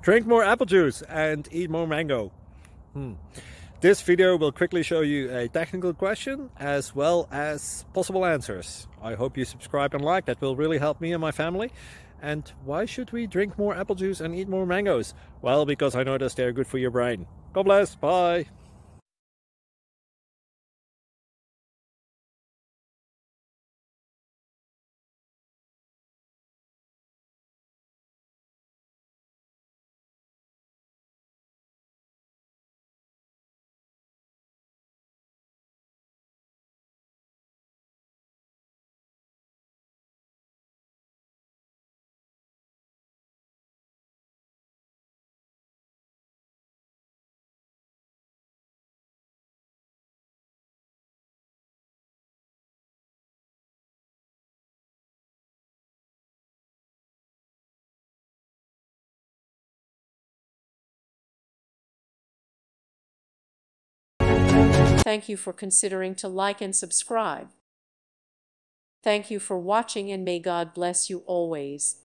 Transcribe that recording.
Drink more apple juice and eat more mango. This video will quickly show you a technical question as well as possible answers. I hope you subscribe and like, that will really help me and my family. And why should we drink more apple juice and eat more mangoes? Well, because I noticed they're good for your brain. God bless, bye! Thank you for considering to like and subscribe. Thank you for watching, and may God bless you always.